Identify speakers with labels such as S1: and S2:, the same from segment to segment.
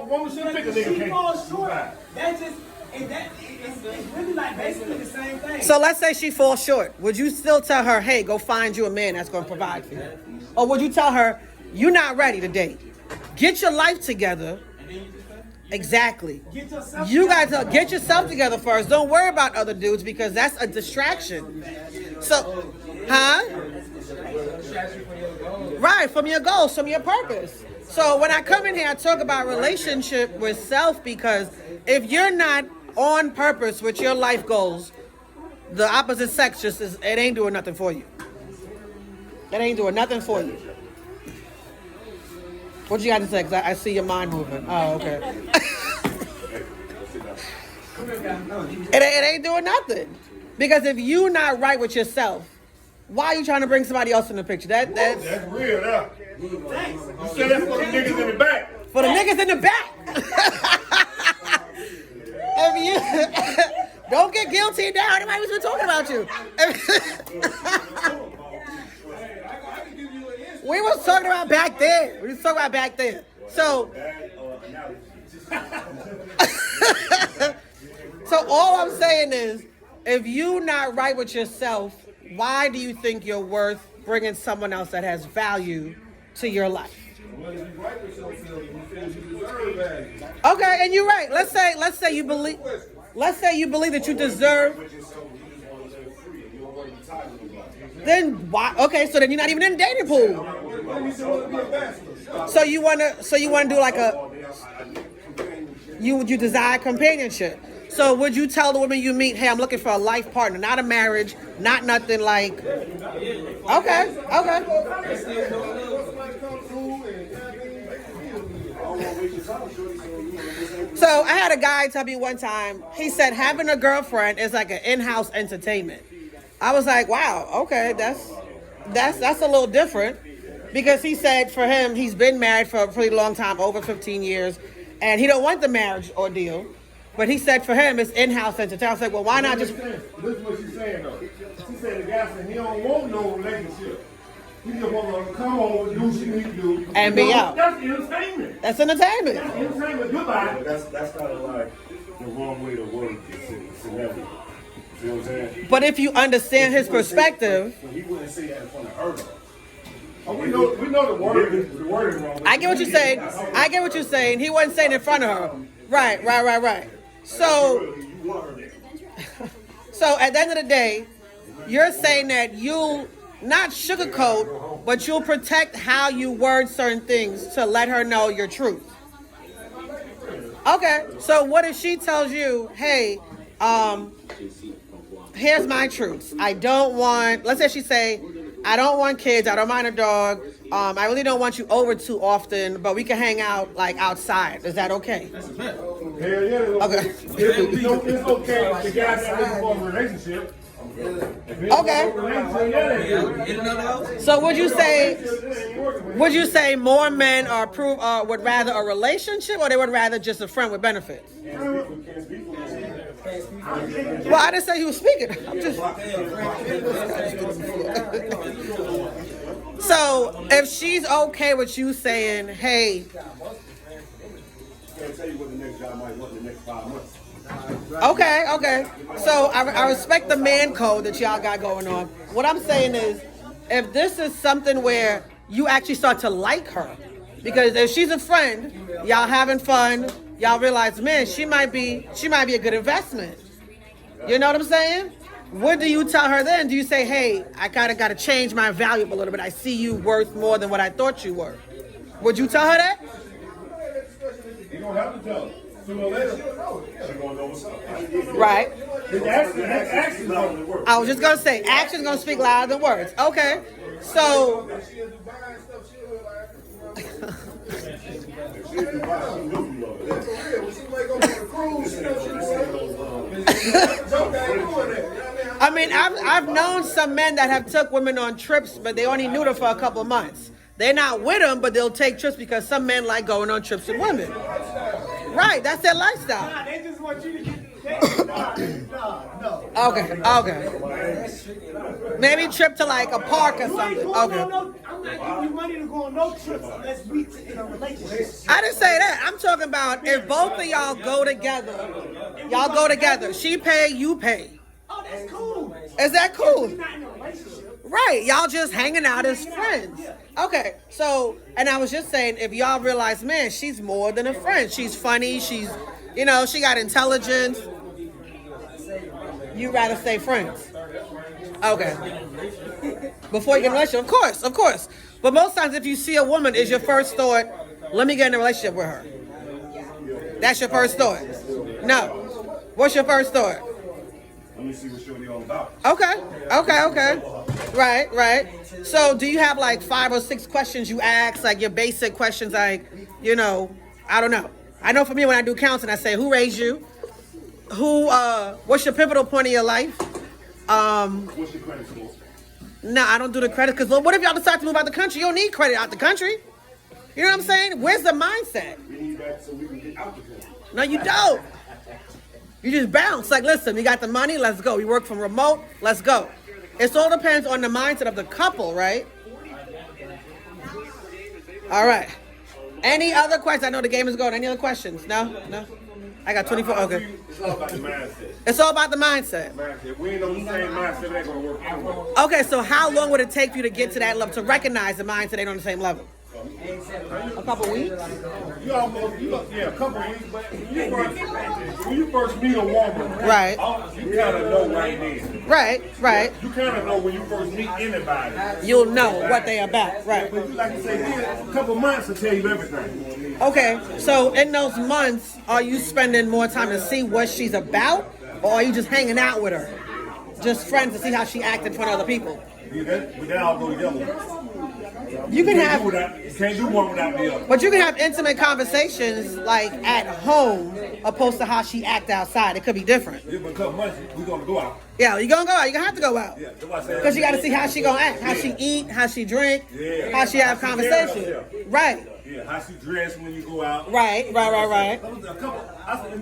S1: Woman should pick a nigga.
S2: She falls short. That's just, it's really like basically the same thing.
S3: So let's say she falls short. Would you still tell her, hey, go find you a man that's going to provide for you? Or would you tell her, you're not ready to date? Get your life together. Exactly. You got to get yourself together first. Don't worry about other dudes because that's a distraction. So, right, from your goals, from your purpose. So when I come in here, I talk about relationship with self because if you're not on purpose with your life goals, the opposite sex just is, it ain't doing nothing for you. It ain't doing nothing for you. What you got to say? Because I see your mind moving. Oh, okay. It ain't doing nothing. Because if you're not right with yourself, why are you trying to bring somebody else in the picture? That's
S1: real, yeah. You said that for the niggas in the back.
S3: For the niggas in the back. If you don't get guilty now, anybody was talking about you. We was talking about back then. So, so all I'm saying is, if you're not right with yourself, why do you think you're worth bringing someone else that has value to your life? Okay, and you're right. Let's say you believe that you deserve. Then why? Okay, so then you're not even in the dating pool. So you wanna do like you desire companionship. So would you tell the woman you meet, hey, I'm looking for a life partner, not a marriage, not nothing like. Okay. So I had a guy tell me one time, he said having a girlfriend is like an in-house entertainment. I was like, wow, okay, that's a little different. Because he said for him, he's been married for a pretty long time, over 15 years, and he don't want the marriage ordeal. But he said for him, it's in-house entertainment. I was like, well, why not just...
S1: This is what she's saying, though. She said the guy said he don't want no relationship. He just want to come home, do what she need to do.
S3: And be out.
S1: That's entertainment.
S3: That's entertainment.
S1: That's entertainment. Goodbye.
S4: That's kind of like the wrong way to work celebrity. You know what I'm saying?
S3: But if you understand his perspective...
S4: He wouldn't say that in front of her, though.
S1: Oh, we know the word is wrong.
S3: I get what you're saying. He wasn't saying it in front of her. Right. So at the end of the day, you're saying that you'll not sugarcoat, but you'll protect how you word certain things to let her know your truth. Okay, so what if she tells you, hey, here's my truth. Let's say she say, I don't want kids. I don't mind a dog. I really don't want you over too often, but we can hang out like outside. Is that okay?
S1: Hell yeah.
S3: Okay.
S1: It's okay if the guy's not looking for a relationship.
S3: Okay. So would you say more men would rather a relationship, or they would rather just a friend with benefits? Well, I didn't say he was speaking. I'm just. So if she's okay with you saying, hey.
S4: Can't tell you what the next job might want in the next 5 months.
S3: Okay. So I respect the man code that y'all got going on. What I'm saying is, if this is something where you actually start to like her, because if she's a friend, y'all having fun, y'all realize, man, she might be a good investment. You know what I'm saying? What do you tell her then? Do you say, hey, I kind of got to change my value a little bit. I see you worth more than what I thought you were. Would you tell her that?
S1: You don't have to tell her. Sooner or later,
S4: She's going to know what's up.
S3: Right.
S1: Action.
S3: I was just going to say, action's going to speak louder than words. Okay. So... I mean, I've known some men that have took women on trips, but they only knew them for a couple months. They're not with them, but they'll take trips because some men like going on trips with women. Right, that's their lifestyle.
S2: Nah, they just want you to get... No.
S3: Okay. Maybe trip to like a park or something. Okay.
S2: I'm I'm not giving you money to go on no trips unless we in a relationship.
S3: I didn't say that. I'm talking about if both of y'all go together. She pay, you pay.
S2: Oh, that's cool.
S3: Is that cool?
S2: We're not in a relationship.
S3: Right, y'all just hanging out as friends. Okay, so, and I was just saying, if y'all realize, man, she's more than a friend. She's funny, she's, you know, she got intelligence. You rather stay friends. Okay. Before you get in a relationship, of course. But most times if you see a woman, is your first thought, let me get in a relationship with her. That's your first thought. No. What's your first thought?
S4: Let me see what shorty all about.
S3: Okay. Right. So do you have like 5 or 6 questions you ask, like your basic questions, like, you know, I don't know. I know for me when I do counseling, I say, who raised you? What's your pivotal point of your life?
S4: What's your credit score?
S3: No, I don't do the credit, because what if y'all decide to move out the country? You don't need credit out the country. You know what I'm saying? Where's the mindset?
S4: We need that so we can get out the country.
S3: No, you don't. You just bounce. Like, listen, we got the money, let's go. We work from remote, let's go. It all depends on the mindset of the couple, right? All right. Any other questions? I know the game is going. Any other questions? No? I got 24. Okay.
S4: It's all about the mindset.
S3: It's all about the mindset.
S4: If we ain't on the same mindset, it ain't gonna work out.
S3: Okay, so how long would it take for you to get to that level, to recognize the mindset ain't on the same level? A couple weeks?
S1: A couple weeks, but when you first meet a woman,
S3: Right.
S1: You kind of know right then.
S3: Right.
S1: You kind of know when you first meet anybody.
S3: You'll know what they about, right.
S1: But you like to say, a couple months will tell you everything.
S3: Okay, so in those months, are you spending more time to see what she's about, or are you just hanging out with her? Just friends to see how she acts in front of other people?
S1: That all go together.
S3: You can have,
S1: You can't do one without the other.
S3: but you can have intimate conversations like at home, opposed to how she act outside. It could be different.
S1: Yeah, but a couple months, we're going to go out.
S3: Yeah, you're gonna go out. You're gonna have to go out.
S1: Yeah, that's why I said.
S3: Because you got to see how she gonna act, how she eat, how she drink, how she have conversation. Right.
S1: Yeah, how she dress when you go out.
S3: Right.
S1: In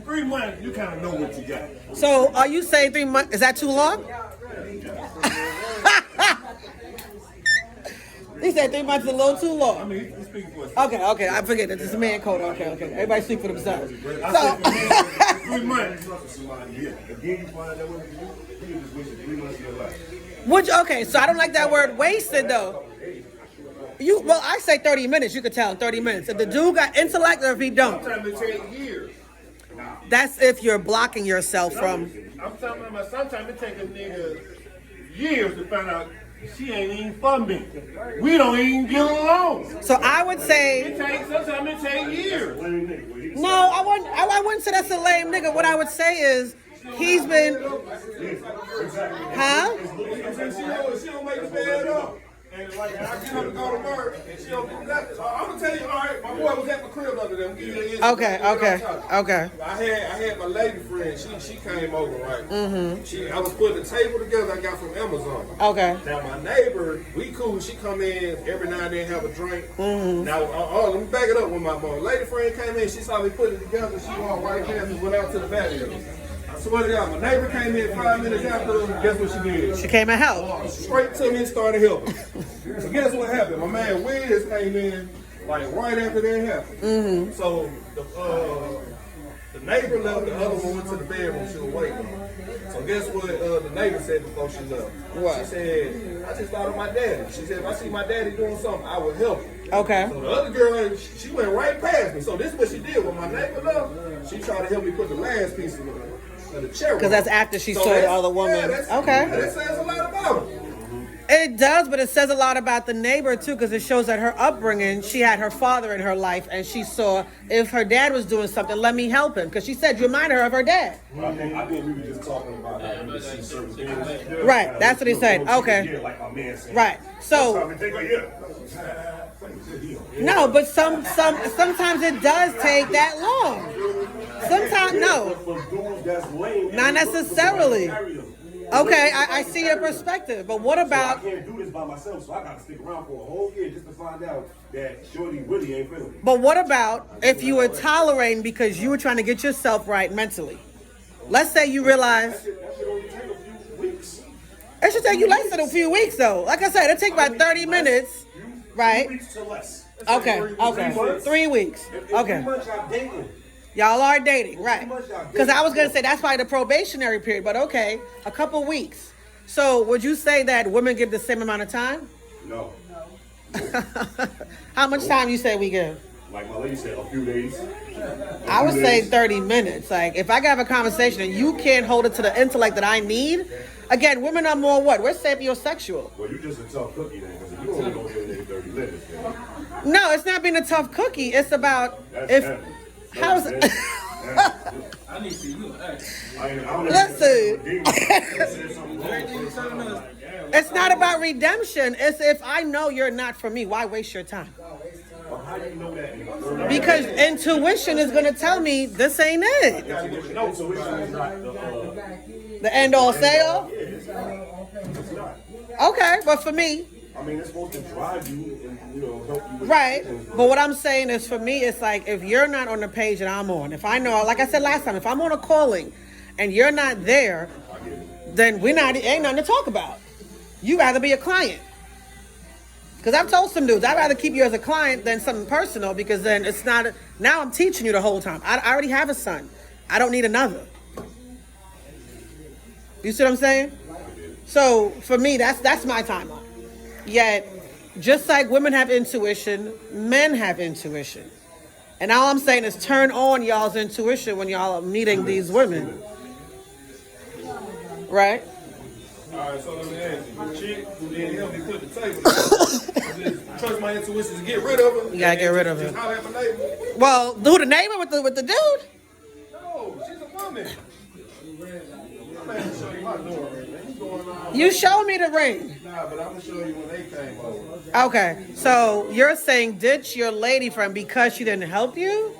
S1: 3 months, you kind of know what you got.
S3: So are you saying 3 months? Is that too long? He said 3 months is a little too long.
S1: I mean, he's speaking for himself.
S3: Okay. I forget that this is a man code. Okay. Everybody speak for themselves.
S1: I
S3: So,
S1: said 3 months.
S4: Yeah. Again, you find that woman, you just wasted 3 months of your life.
S3: okay, so I don't like that word wasted though. Well, I say 30 minutes. You could tell in 30 minutes. If the dude got intellect or if he don't.
S1: Sometimes it takes years.
S3: That's if you're blocking yourself from.
S1: I'm talking about sometimes it takes a nigga years to find out she ain't even for me. We don't even get along.
S3: So I would say.
S1: Sometimes it takes years.
S3: No, I wouldn't say that's a lame nigga. What I would say is he's been. Huh?
S1: She don't make the bed up. And like I get her to go to work and she don't do nothing. I'm gonna tell you, all right, my boy was at my crib under them.
S3: Okay.
S1: I had my lady friend, she came over, right? Mm-hmm. I was putting a table together I got from Amazon.
S3: Okay.
S1: Now my neighbor, we cool, she come in every now and then have a drink.
S3: Mm-hmm.
S1: Now let me back it up. When my lady friend came in, she saw me put it together, she walked right past and went out to the patio. I swear to God, my neighbor came in 5 minutes after, guess what she did?
S3: She came and helped.
S1: Straight to me and started helping. So guess what happened? My man Wiz came in like right after that happened. Mm-hmm. So the neighbor left, the other one went to the bedroom, she was waiting on her. So guess what the neighbor said before she left?
S3: What?
S1: She said, I just thought of my daddy. She said, if I see my daddy doing something, I would help him.
S3: Okay.
S1: So the other girl, she went right past me. So this is what she did. When my neighbor left, she tried to help me put the last piece of the cherry.
S3: Because that's after she saw the other woman.
S1: Yeah,
S3: Okay.
S1: That says a lot about her.
S3: It does, but it says a lot about the neighbor too, because it shows that her upbringing, she had her father in her life, and she saw if her dad was doing something, let me help him, because she said you remind her of her dad.
S4: I think we were just talking about how we see certain things.
S3: Right, that's what he said. Okay.
S4: Yeah, like my man said.
S3: Right. So no, but sometimes it does take that long. Sometimes no. Not necessarily. Okay, I see your perspective, but what about?
S4: So I can't do this by myself, so I got to stick around for a whole year just to find out that Shorty really ain't feeling me.
S3: But what about if you were tolerating because you were trying to get yourself right mentally? Let's say you realize.
S4: That should only take a few weeks.
S3: It should take you less than a few weeks, though. Like I said, it takes about 30 minutes. Right.
S4: 3 weeks to less.
S3: Okay, okay. 3 weeks. Okay. Y'all are dating, right? Because I was going to say that's probably the probationary period, but okay, a couple weeks. So would you say that women give the same amount of time?
S4: No.
S3: How much time you say we give?
S4: Like my lady said, a few days.
S3: I would say 30 minutes. Like, if I can have a conversation and you can't hold it to the intellect that I need, again, women are more what? We're sapiosexual.
S4: Well, you just a tough cookie then, because you only gonna give it 30 minutes. Man.
S3: No, it's not being a tough cookie. It's about
S4: That's
S3: if
S4: heavy.
S3: how's
S4: That's
S3: it.
S4: heavy.
S2: I need to see you.
S3: Listen. It's not about redemption. It's if I know you're not for me, why waste your time?
S4: How do you know that?
S3: Because intuition is going to tell me this ain't it.
S4: No, so it's not
S3: The end all say all?
S4: it's not.
S3: Okay, but for me,
S4: I mean, it's supposed to drive you and, help you with
S3: right.
S4: things.
S3: But what I'm saying is for me, it's like if you're not on the page that I'm on, if I know, like I said last time, if I'm on a calling and you're not there, then ain't nothing to talk about. You rather be a client. Because I've told some dudes, I'd rather keep you as a client than something personal because then it's not, now I'm teaching you the whole time. I already have a son. I don't need another. You see what I'm saying? So for me, that's my timeline. Yet, just like women have intuition, men have intuition. And all I'm saying is turn on y'all's intuition when y'all are meeting these women. Right?
S1: All right, so let me ask you. The chick who didn't help me put the table down, just trust my intuition to get rid of her.
S3: You gotta get rid of her.
S1: Just holler at my neighbor.
S3: Well, who the neighbor with the dude?
S1: No, she's a woman. I'm gonna show you my door ring, man. What's going on?
S3: You showed me the ring.
S1: Nah, but I'm gonna show you when they came over.
S3: Okay, so you're saying ditch your lady friend because she didn't help you?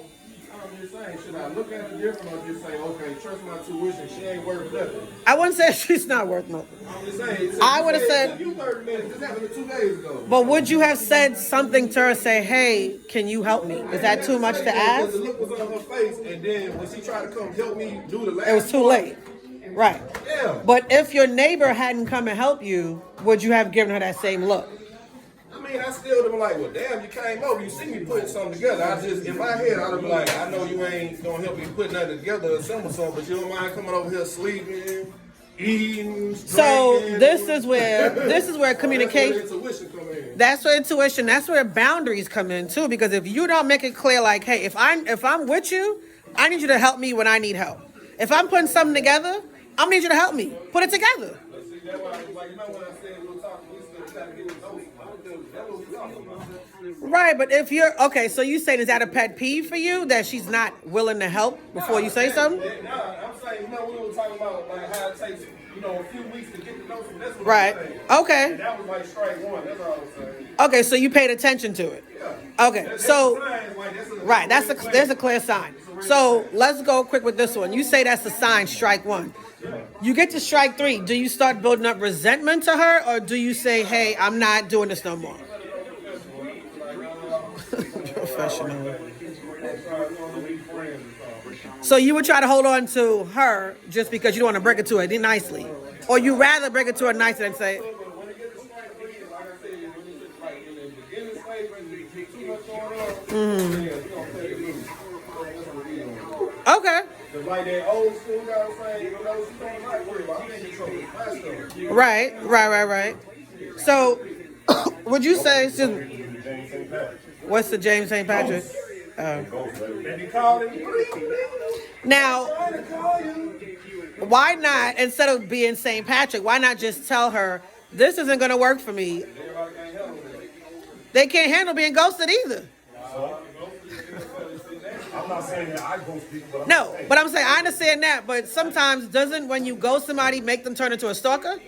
S1: I'm just saying, should I look at it different or just say, okay, trust my tuition, she ain't worth nothing?
S3: I wouldn't say she's not worth nothing.
S1: I'm just saying.
S3: I would've said-
S1: You 30 minutes. This happened 2 days ago.
S3: But would you have said something to her, say, hey, can you help me? Is that too much to ask?
S1: The look was on her face, and then when she tried to come help me do the last
S3: It was too late. Right.
S1: Yeah.
S3: But if your neighbor hadn't come and helped you, would you have given her that same look?
S1: I mean, I still would have been like, well, damn, you came over. You see me putting something together. I just, in my head, I'd have been like, I know you ain't going to help me put nothing together or assemble something, but you don't mind coming over here sleeping, eating,
S3: So
S1: drinking.
S3: this is where communication,
S1: Intuition come in.
S3: that's where intuition, that's where boundaries come in too. Because if you don't make it clear, like, hey, if I'm with you, I need you to help me when I need help. If I'm putting something together, I'm gonna need you to help me put it together.
S1: See, that's why I was like, you know when I said we'll talk, we still try to get with those. That's what we talking about.
S3: Right, but if you're okay, so you saying is that a pet peeve for you that she's not willing to help before you say something?
S1: Nah, I'm saying, you know, we were talking about like how it takes, a few weeks to get to know someone. That's what
S3: Right.
S1: I'm saying.
S3: Okay.
S1: And that was like strike one. That's all I was saying.
S3: Okay, so you paid attention to it.
S1: Yeah.
S3: Okay,
S1: That's
S3: so
S1: a sign, like,
S3: right,
S1: that's
S3: there's a clear sign. So let's go quick with this one. You say that's a sign, strike one. You get to strike three. Do you start building up resentment to her, or do you say, hey, I'm not doing this no more? Professional. So you would try to hold on to her just because you don't want to break it to her nicely, or you rather break it to her nicely and say,
S1: When it gets to strike three, like I said, when it's like in the beginning stage, when there's too much going on, yeah, you don't play the loose. That's what we doing.
S3: okay,
S1: Cause like that old school guy was saying, you know, she don't like worry about. I'm in control of my stuff.
S3: right. So would you say, excuse me, what's the James St. Patrick?
S1: They be calling you.
S3: Now,
S1: Trying to call you.
S3: why not, instead of being St. Patrick, why not just tell her, this isn't going to work for me?
S1: Everybody can't help it.
S3: They can't handle being ghosted either.
S4: I'm not saying that I ghost people, but I'm
S3: No,
S4: saying.
S3: but I'm saying, I understand that, but sometimes doesn't when you ghost somebody make them turn into a stalker?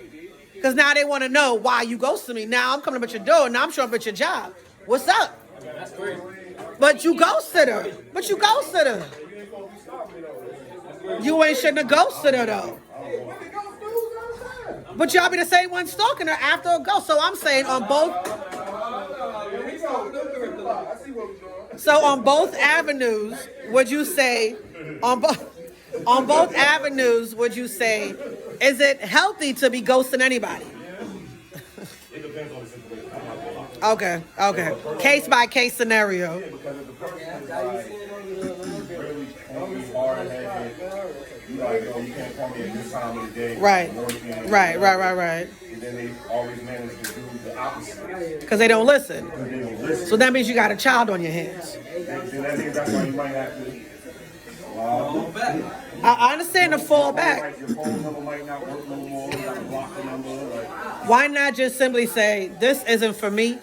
S3: Because now they want to know why you ghosted me. Now I'm coming up at your door, now I'm showing up at your job. What's up?
S1: That's crazy.
S3: But you ghosted her. You ain't shouldn't have ghosted her though. But y'all be the same one stalking her after a ghost. So I'm saying on both avenues, would you say on both avenues would you say, is it healthy to be ghosting anybody?
S4: It depends on the situation. I'm not gonna lie.
S3: Okay. Case by case scenario.
S4: Yeah, because if the person is like really angry, hard-headed, you like, yo, you can't call me at this time of the day.
S3: Right.
S4: I'm working,
S3: Right.
S4: And then they always manage to do the opposite.
S3: Because they don't listen.
S4: Because they don't listen.
S3: So that means you got a child on your hands.
S4: Then that means that's why you might have to.
S3: I understand the fall back.
S4: Like your phone number might not work no more. You gotta block the number. Like,
S3: Why not just simply say, this isn't for me,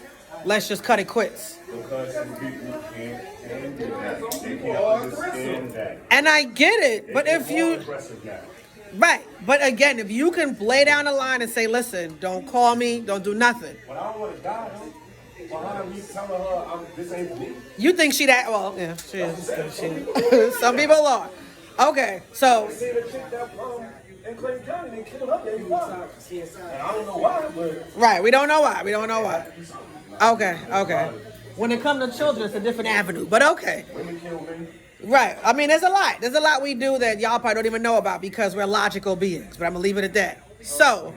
S3: let's just cut it quits?
S4: because some people can't handle that. They can't understand that.
S3: And I get it, but if
S4: More
S3: you,
S4: aggressive now.
S3: right, but again, if you can lay down the line and say, listen, don't call me, don't do nothing.
S4: When I don't want to die, behind me telling her this ain't for me.
S3: You think she that, well, yeah, she is. Some people are. Okay, so,
S4: See the chick that in Clayton County, they killed her baby father. And I don't know why, but
S3: right, we don't know why. Okay. When it comes to children, it's a different avenue, but okay.
S4: women kill men.
S3: Right, I mean, there's a lot we do that y'all probably don't even know about because we're logical beings, but I'm gonna leave it at that. So,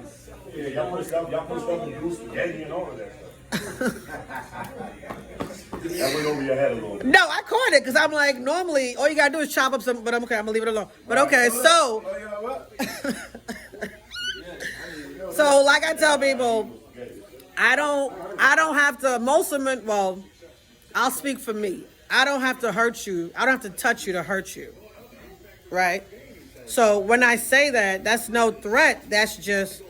S4: Yeah, y'all put stuff in blue spaghetti and all of that stuff. That went over your head a little bit.
S3: no, I caught it because I'm like, normally, all you gotta do is chop up some, but I'm okay, I'm gonna leave it alone. But okay, so, so like I tell people, I don't have to, most women, well, I'll speak for me. I don't have to hurt you. I don't have to touch you to hurt you. Right? So when I say that, that's no threat. That's just,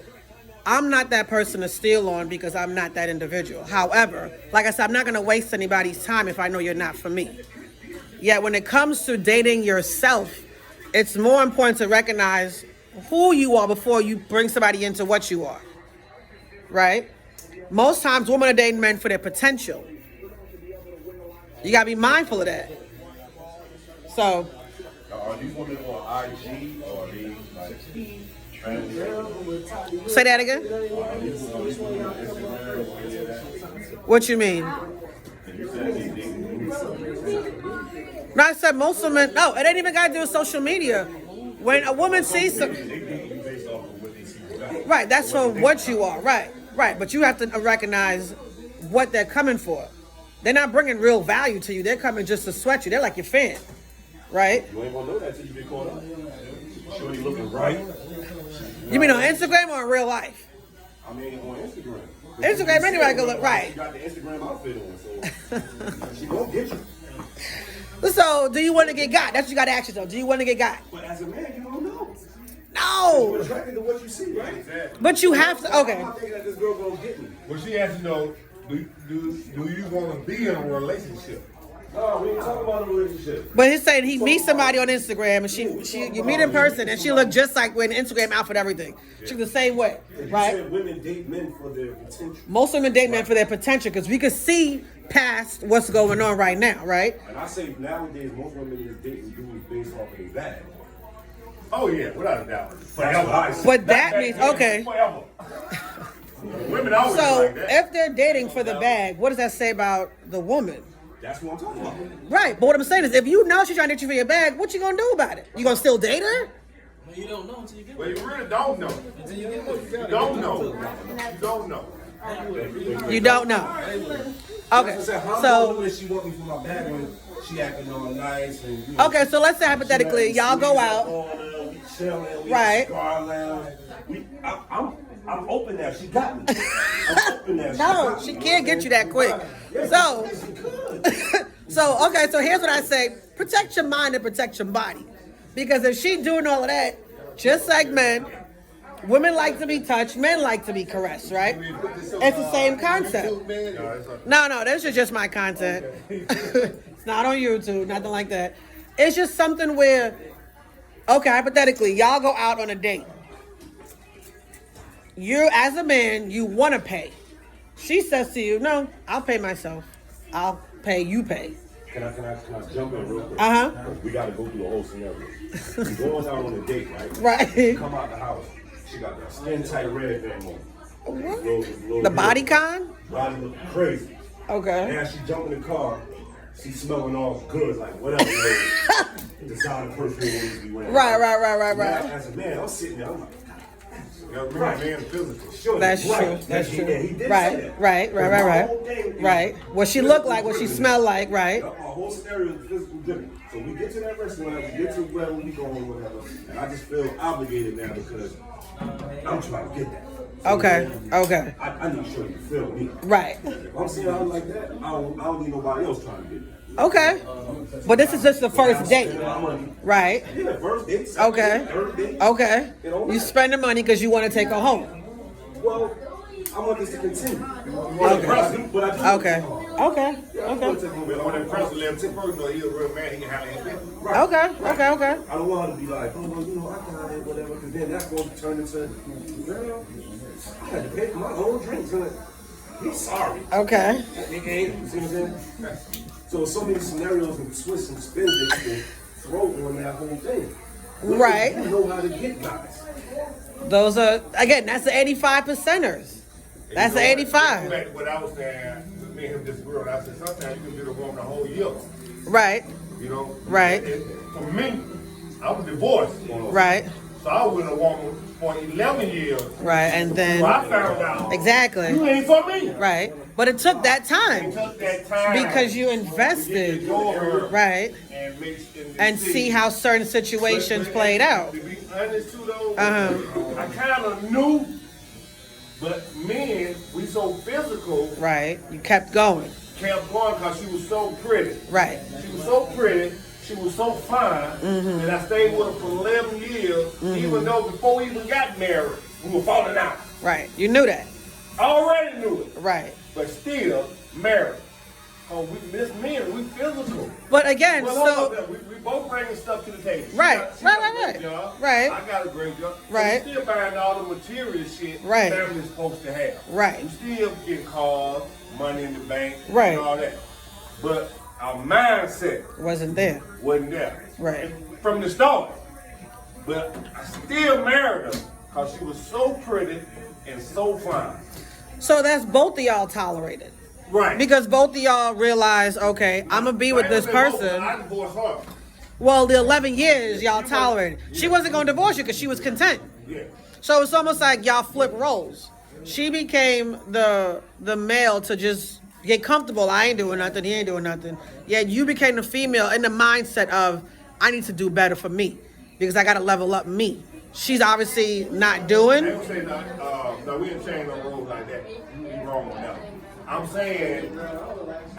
S3: I'm not that person to steal on because I'm not that individual. However, like I said, I'm not going to waste anybody's time if I know you're not for me. Yet when it comes to dating yourself, it's more important to recognize who you are before you bring somebody into what you are. Right? Most times women are dating men for their potential. You gotta be mindful of that. So,
S4: Are these women on IG or are they like trans?
S3: say that again.
S4: Are these women on Instagram or any of that?
S3: What you mean?
S4: And you said they dating new.
S3: No, I said most women. No, it ain't even gotta do with social media. When a woman sees some,
S4: They date you based off of what they see you got.
S3: right? That's for what you are. Right. But you have to recognize what they're coming for. They're not bringing real value to you. They're coming just to sweat you. They're like your fan, right?
S4: You ain't gonna know that till you get caught up. Sure, you looking right.
S3: You mean on Instagram or in real life?
S4: I mean, on Instagram.
S3: Instagram, anybody can look right.
S4: She got the Instagram outfit on, so she gonna get you.
S3: So, do you want to get got? That's what you got to ask yourself. Do you want to get got?
S4: But as a man, you don't know.
S3: No.
S4: You're attracted to what you see, right?
S3: But you have to. Okay.
S4: I'm thinking that this girl gonna get me.
S1: Well, she has to know, do you want to be in a relationship?
S4: No, we ain't talking about a relationship.
S3: But he's saying he meets somebody on Instagram and you meet in person and she look just like with an Instagram outfit, everything. She the same way,
S4: You
S3: right?
S4: said women date men for their potential.
S3: Most women date men for their potential because we can see past what's going on right now, right?
S4: And I say nowadays, most women is dating dudes based off of their bag.
S1: Oh yeah, without a doubt.
S4: That's what I say.
S3: But that means, okay.
S1: Forever. Women always
S3: So
S1: like that.
S3: if they're dating for the bag, what does that say about the woman?
S4: That's what I'm talking about.
S3: Right, but what I'm saying is if you know she's trying to date you for your bag, what you gonna do about it? You gonna still date her?
S2: You don't know until you get
S1: Well, you really don't know. You don't know. You don't know.
S3: You don't know. Okay,
S4: I said, how
S3: so
S4: long she want me for my bag when she acting all nice and you know,
S3: okay, so let's say hypothetically, y'all go out.
S4: We chilling, we
S3: Right.
S4: cigar lounge. I'm open now. She got me. I'm open now.
S3: No, she can't get you that quick. So, okay, so here's what I say. Protect your mind and protect your body. Because if she doing all of that, just like men, women like to be touched, men like to be caressed, right? It's the same concept. No, this is just my content. It's not on YouTube, nothing like that. It's just something where, okay, hypothetically, y'all go out on a date. You, as a man, you want to pay. She says to you, no, I'll pay myself. I'll pay, you pay.
S4: Can I jump in real quick?
S3: Uh-huh.
S4: We got to go through the whole scenario. We going out on a date, right?
S3: Right.
S4: Come out the house. She got that skin tight red band on.
S3: What? The body con?
S4: Body look crazy.
S3: Okay.
S4: Now she jump in the car. She smelling all good, like whatever. Designer perfume we wearing.
S3: Right.
S4: Now, as a man, I'm sitting there. I'm like, God,
S1: Yeah, remember, man, physical.
S5: Sure,
S3: That's
S5: right.
S3: true. That's
S5: He
S3: true.
S5: did. He did say
S3: Right,
S5: that.
S3: right,
S5: But
S3: right,
S5: my
S3: right,
S5: whole thing is
S3: right. What she looked like, what she
S5: physical
S3: smelled like, right?
S5: Our whole scenario is physical different. So we get to that restaurant, we get to wherever we going, whatever, and I just feel obligated now because I'm trying to get that. So
S3: Okay,
S5: then,
S3: okay.
S5: I need to show you feel me.
S3: Right.
S5: If I'm seeing out like that, I don't need nobody else trying to get that.
S3: Okay. But this is just the first date.
S5: Spending my money.
S3: Right.
S5: Yeah, first date, second
S3: Okay.
S5: date, third date.
S3: Okay.
S5: It don't
S3: You
S5: matter.
S3: spend the money because you want to take her home.
S5: Well, I want this to continue. But I do.
S3: Okay. Okay. Okay.
S1: But when the person left tip first, he's a real man, he can handle his business.
S3: Okay. Okay. Okay.
S5: I don't want her to be like, oh, well, you know, I got it, whatever, because then that's going to turn into, girl, I had to pay for my own drinks. And he's sorry.
S3: Okay.
S5: Nigga ain't, you see what I'm saying? So many scenarios and twists and spins that you can throw on that whole thing.
S3: Right.
S5: You know how to get guys.
S3: Those are, again, that's the 85 percenters. That's the 85.
S1: Back to what I was saying, me and him disagree. I said sometimes you can be the woman the whole year.
S3: Right.
S1: You know?
S3: Right.
S1: For me, I was divorced.
S3: Right.
S1: So I was with a woman for 11 years.
S3: Right. And
S1: So I
S3: then,
S1: found out.
S3: exactly.
S1: You ain't for me.
S3: Right. But it took that
S1: It
S3: time
S1: took that time.
S3: because you
S1: to get to
S3: invested.
S1: know her
S3: Right.
S1: And,
S3: And see how certain situations played out.
S1: To be honest, too, though,
S3: Uh-huh.
S1: I kind of knew, but men, we so physical,
S3: Right. You kept going.
S1: kept going because she was so pretty.
S3: Right.
S1: She was so pretty, she was so fine, and I stayed with her for 11 years, even though before we even got married, we were falling out.
S3: Right. You knew that.
S1: I already knew it,
S3: Right.
S1: but still married. Oh, this men, we physical.
S3: But again,
S1: Well,
S3: so
S1: hold on, we both bringing stuff to the table. She
S3: Right,
S1: got- she
S3: right,
S1: got a
S3: right,
S1: great
S3: right.
S1: job.
S3: Right.
S1: I got a great job. So
S3: Right.
S1: we still buying all the material shit
S3: Right.
S1: family's supposed to have.
S3: Right.
S1: We still getting cars, money in the bank,
S3: Right.
S1: and all that. But our mindset
S3: wasn't there.
S1: wasn't there.
S3: Right.
S1: And from the start. But I still married her because she was so pretty and so fine.
S3: So that's both of y'all tolerated.
S1: Right.
S3: Because both of y'all realized, okay, I'm gonna be with this person.
S1: I divorced her.
S3: Well, the 11 years y'all tolerated. She wasn't gonna divorce you because she was content.
S1: Yeah.
S3: So it's almost like y'all flip roles. She became the male to just get comfortable. I ain't doing nothing. He ain't doing nothing. Yet you became the female in the mindset of I need to do better for me because I gotta level up me. She's obviously not
S1: I
S3: doing.
S1: ain't say no, no, we didn't change no rules like that. You wrong on that. I'm saying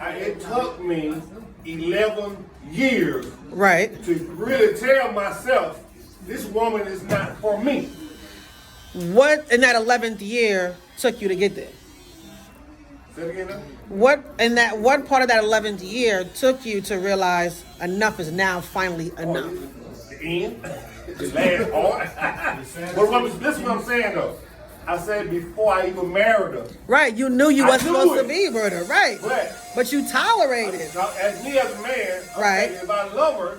S1: it took me 11 years
S3: Right.
S1: to really tell myself this woman is not for me.
S3: What in that 11th year took you to get there?
S1: Say it again now?
S3: What part of that 11th year took you to realize enough is now finally enough?
S1: The end. The last part. But this is what I'm saying though. I said before I even married her.
S3: Right, you knew you
S1: I
S3: wasn't
S1: knew
S3: supposed
S1: it.
S3: to be with her, right?
S1: Right.
S3: But you tolerated.
S1: Now, as me as a man, I'm
S3: Right.
S1: saying if I love her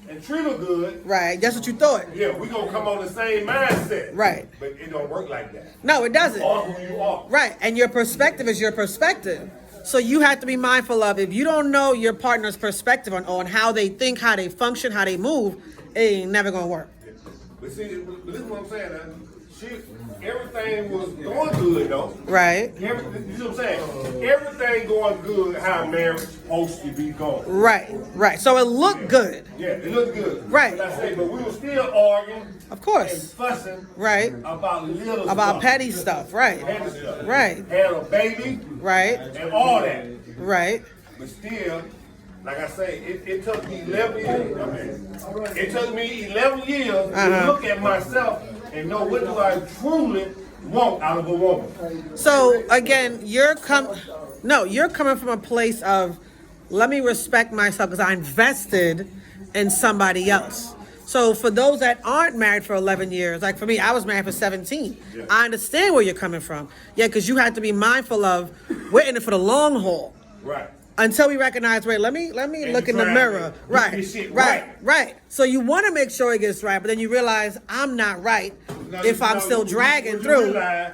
S1: and treat her good,
S3: Right, that's what you thought.
S1: yeah, we gonna come on the same mindset.
S3: Right.
S1: But it don't work like that.
S3: No, it doesn't.
S1: Or who you are.
S3: Right, and your perspective is your perspective. So you have to be mindful of if you don't know your partner's perspective on how they think, how they function, how they move, it ain't never gonna work.
S1: But see, but this is what I'm saying. Everything was going good though.
S3: Right,
S1: You know what I'm saying? Everything going good how marriage supposed to be going.
S3: right, right. So it looked good.
S1: Yeah, it looked good.
S3: Right.
S1: But I say, but we were still arguing.
S3: Of course.
S1: And fussing.
S3: Right.
S1: About little
S3: About
S1: stuff.
S3: petty stuff, right.
S1: Petty stuff.
S3: Right.
S1: Had a baby.
S3: Right,
S1: And all that.
S3: right.
S1: But still, like I say, it took me 11 years. It took me 11 years to look at myself and know what do I truly want out of a woman.
S3: So again, you're coming from a place of let me respect myself because I invested in somebody else. So for those that aren't married for 11 years, like for me, I was married for 17.
S1: Yeah.
S3: I understand where you're coming from. Yeah, because you have to be mindful of we're in it for the long haul.
S1: Right.
S3: Until we recognize, wait, let me
S1: And
S3: look
S1: you
S3: in the
S1: try
S3: mirror.
S1: to get
S3: Right,
S1: this shit
S3: right,
S1: right.
S3: right. So you want to make sure it gets right, but then you realize I'm not right
S1: Now,
S3: if I'm still dragging through.
S1: Realize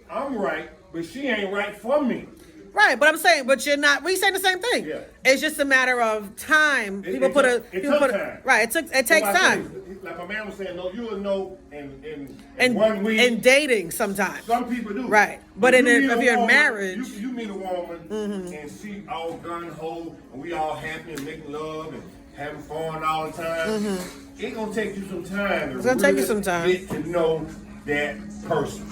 S1: I'm right, but she ain't right for me.
S3: Right, but I'm saying, but you're not. We saying the same thing.
S1: Yeah.
S3: It's just a matter of time.
S1: It
S3: People put
S1: took time.
S3: right. It takes
S1: So I
S3: time.
S1: say,
S4: like my man was saying, no, you'll know in
S3: And
S4: 1 week.
S3: and dating sometimes.
S4: Some people do.
S3: Right. But if
S4: meet
S3: you're
S4: a
S3: in
S4: woman,
S3: marriage.
S4: you meet a woman and she all gun ho and we all happy and making love and having fun all the time. It's gonna take you some time.
S3: It's gonna take you some time.
S4: Get to know that person.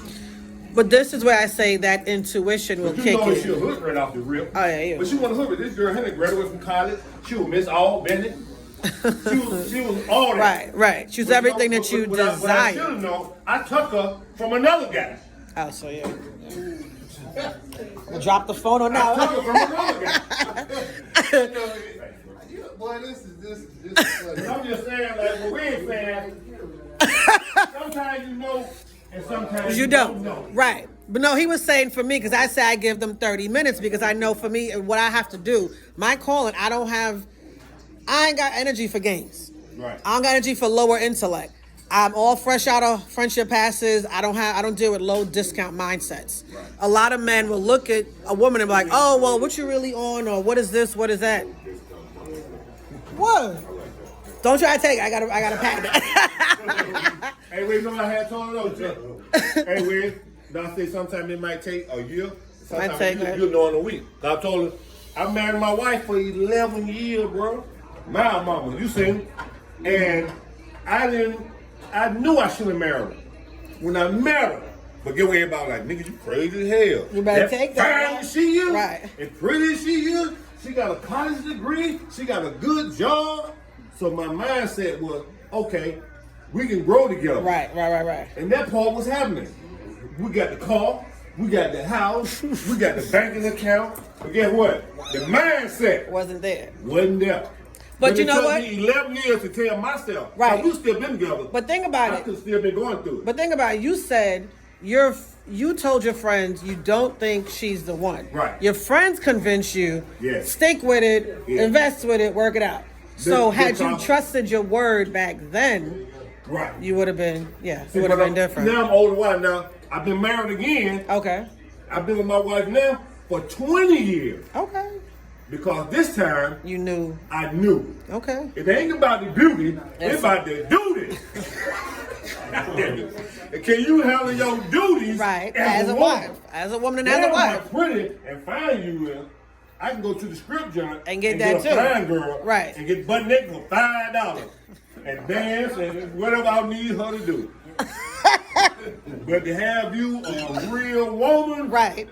S3: But this is where I say that intuition will
S4: But you
S3: kick
S4: know she a
S3: in.
S4: hood right off the rip.
S3: Oh, yeah.
S4: But she wasn't hood. This girl, Henry, graduated from college. She was Miss All Bennett. She was all that.
S3: Right. She's everything that you
S4: What I
S3: desire.
S4: should have known, I took her from another guy.
S3: Oh, so yeah. We'll drop the phone on
S4: I
S3: now.
S4: took her from another guy.
S1: Boy, this is
S4: I'm just saying, like, what we ain't saying, sometimes you know, and sometimes
S3: You
S4: don't
S3: don't.
S4: know.
S3: Right. But no, he was saying for me, because I say I give them 30 minutes because I know for me what I have to do. My calling, I ain't got energy for games.
S4: Right.
S3: I don't got energy for lower intellect. I'm all fresh out of friendship passes. I don't deal with low discount mindsets. Right. A lot of men will look at a woman and be like, oh, well, what you really on? Or what is this? What is that? What? Don't try to take it. I gotta pack that.
S4: Hey, wait, you know what I had told her though, Jay? Hey, wait, I say sometimes it might take a year. Sometimes you'll know in a week. I told her, I married my wife for 11 years, bro. My mama, you see? And I knew I shouldn't have married her. When I met her, but get away about like, nigga, you crazy as hell.
S3: You better take that.
S4: Fine as she is,
S3: Right.
S4: and pretty as she is, she got a college degree, she got a good job. So my mindset was, okay, we can grow together.
S3: Right.
S4: And that part was happening. We got the car, we got the house, we got the banking account. But guess what? The mindset
S3: Wasn't there.
S4: wasn't there.
S3: But you know what?
S4: It took me 11 years to tell myself.
S3: Right.
S4: We still been together.
S3: But think about
S4: I
S3: it.
S4: could still been going through it.
S3: But think about it. You said you told your friends you don't think she's the one.
S4: Right.
S3: Your friends convinced you.
S4: Yes.
S3: Stick with it.
S4: Yeah.
S3: Invest with it. Work it out. So had you
S4: because-
S3: trusted your word back then,
S4: right.
S3: you would have been. Yeah.
S4: See,
S3: It would have
S4: but
S3: been different.
S4: Now I'm older while now. I've been married again.
S3: Okay.
S4: I've been with my wife now for 20 years.
S3: Okay.
S4: Because this time
S3: You knew.
S4: I knew.
S3: Okay.
S4: It ain't about the beauty,
S3: Yes.
S4: it's about the duty. Can you handle your duties
S3: Right. As a wife. As a woman and as a
S4: Now
S3: wife.
S4: I'm pretty and fine you in. I can go to the strip joint
S3: And get that
S4: a
S3: too.
S4: fine girl,
S3: Right.
S4: And get butt naked for $5 and dance and whatever I need her to do. But to have you a real woman,
S3: Right.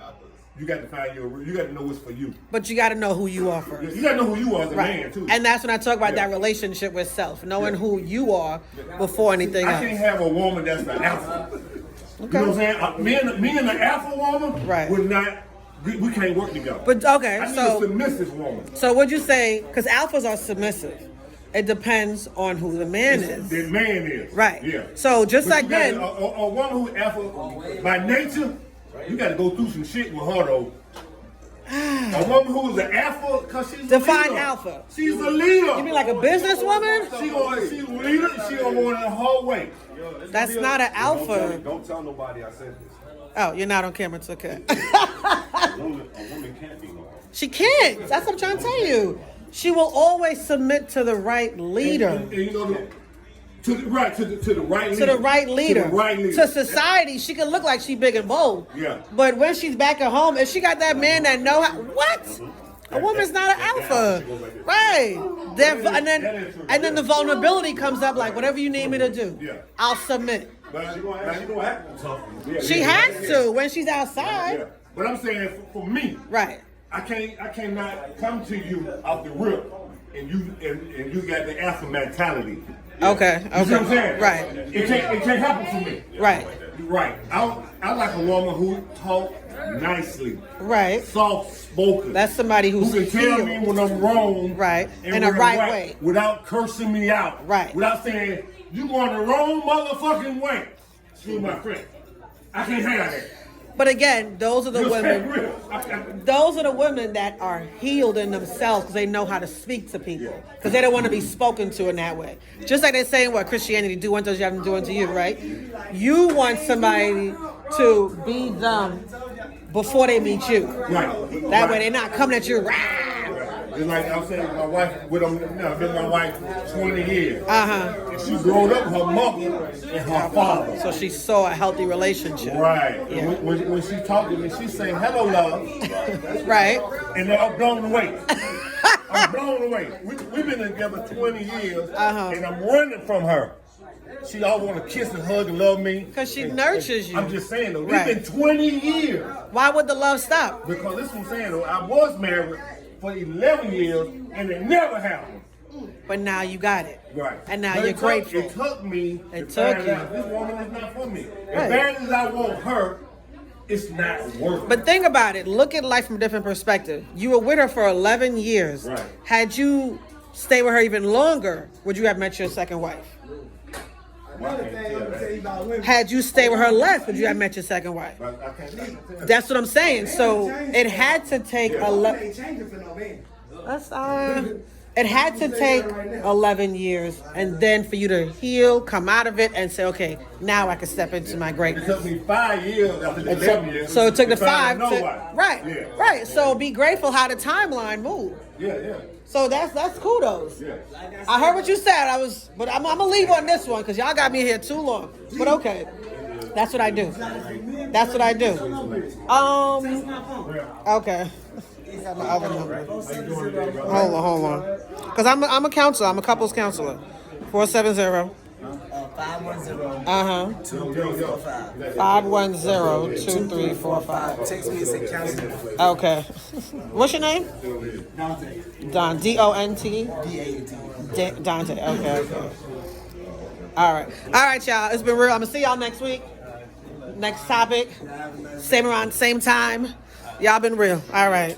S4: you got to find you got to know what's for you.
S3: But you got to know who you are first.
S4: You got to know who you are as a
S3: Right.
S4: man too.
S3: And that's when I talk about
S4: Yeah.
S3: that relationship with self, knowing who you are before anything
S4: I
S3: else.
S4: can't have a woman that's the alpha. You know what I'm saying? Me and the alpha woman
S3: Right.
S4: would not. We can't work together.
S3: But okay,
S4: I need
S3: so
S4: a submissive woman.
S3: So would you say, because alphas are submissive, it depends on who the man is.
S4: The man is.
S3: Right.
S4: Yeah.
S3: So just
S4: But
S3: like
S4: you gotta-
S3: men,
S4: a woman who alpha by nature, you got to go through some shit with her though. A woman who's an alpha, cause she's
S3: Define
S4: a leader.
S3: alpha.
S4: She's a leader.
S3: you mean like a businesswoman?
S4: She's a leader. She gonna want it her way.
S3: That's not an alpha.
S5: Don't tell nobody I said this.
S3: Oh, you're not on camera, it's okay.
S5: A woman can't be wrong.
S3: She can't. That's what I'm trying to tell you. She will always submit to the right leader.
S4: And you know, to the right leader.
S3: To the right leader.
S4: To the right leader.
S3: To society, she can look like she big and bold.
S4: Yeah.
S3: But when she's back at home, if she got that man that know how, what? A woman's not an alpha. Right. And then the vulnerability comes up like, whatever you need me to do,
S4: Yeah.
S3: I'll submit.
S4: But
S5: She gonna act tough.
S4: yeah,
S3: She
S4: yeah,
S3: has
S4: yeah.
S3: to when she's outside.
S4: Yeah. But I'm saying for me,
S3: Right.
S4: I cannot come to you off the rip and you got the alpha mentality.
S3: Okay.
S4: You see what I'm saying?
S3: Right.
S4: It can't happen for me.
S3: Right.
S4: Right. I like a woman who talk nicely,
S3: Right.
S4: soft spoken.
S3: That's somebody
S4: who
S3: who's
S4: can tell
S3: healed.
S4: me when I'm wrong,
S3: Right.
S4: and
S3: In a
S4: when I'm
S3: right way.
S4: without cursing me out,
S3: Right.
S4: without saying you going the wrong motherfucking way. Excuse my friend. I can't have that.
S3: But again, those are the
S4: Just
S3: women.
S4: real.
S3: Those are the women that are healed in themselves because they know how to speak to people. Because they don't want to be spoken to in that way. Just like they're saying what Christianity do unto you, have them do unto you, right? You want somebody to be them before they meet you.
S4: Right.
S3: That way they're not coming at you. Rah!
S4: It's like I was saying, my wife, I've been my wife 20 years.
S3: Uh-huh.
S4: She grew up with her mother and her father.
S3: So she saw a healthy relationship.
S4: Right.
S3: Yeah.
S4: And when she talked to me, she saying, hello, love.
S3: Right.
S4: And then I'm blown away. I'm blown away. We've been together 20 years, and I'm running from her. She all want to kiss and hug and love me.
S3: Because she nurtures you.
S4: I'm just saying, though,
S3: Right.
S4: we've been 20 years.
S3: Why would the love stop?
S4: Because this is what I'm saying, though. I was married for 11 years, and it never happened.
S3: But now you got it.
S4: Right.
S3: And now
S4: But
S3: you're
S4: it
S3: grateful.
S4: took me
S3: It
S4: to
S3: took
S4: find
S3: you.
S4: out this woman is not for me.
S3: Right.
S4: As bad as I want her, it's not working.
S3: But think about it. Look at life from a different perspective. You were with her for 11 years.
S4: Right.
S3: Had you stayed with her even longer, would you have met your second wife?
S2: Another thing I'm gonna tell you about women.
S3: Had you stayed with her less, would you have met your second wife?
S4: I can't.
S3: That's what I'm saying. So it had to take
S2: Women ain't changing for no man.
S3: it had to take 11 years, and then for you to heal, come out of it, and say, okay, now I can step into my
S4: It
S3: greatness.
S4: took me 5 years after the 11 years.
S3: So it took the
S4: to find
S3: 5 to
S4: nobody.
S3: right,
S4: Yeah.
S3: right. So be grateful how the timeline moved.
S4: Yeah.
S3: So that's kudos.
S4: Yeah.
S3: I heard what you said. But I'm gonna leave on this one because y'all got me here too long. But okay, that's what I do. That's what I do. Okay. I got my other number. Hold on. Because I'm a counselor. I'm a couples counselor. 470.
S2: 510 2345.
S3: 510-2345.
S2: Text me and say counseling.
S3: Okay. What's your name?
S2: Dante.
S3: Don. D-O-N-T?
S2: D-A-T.
S3: Dante. Okay. All right, y'all. It's been real. I'm gonna see y'all next week. Next topic. Same around, same time. Y'all been real. All right.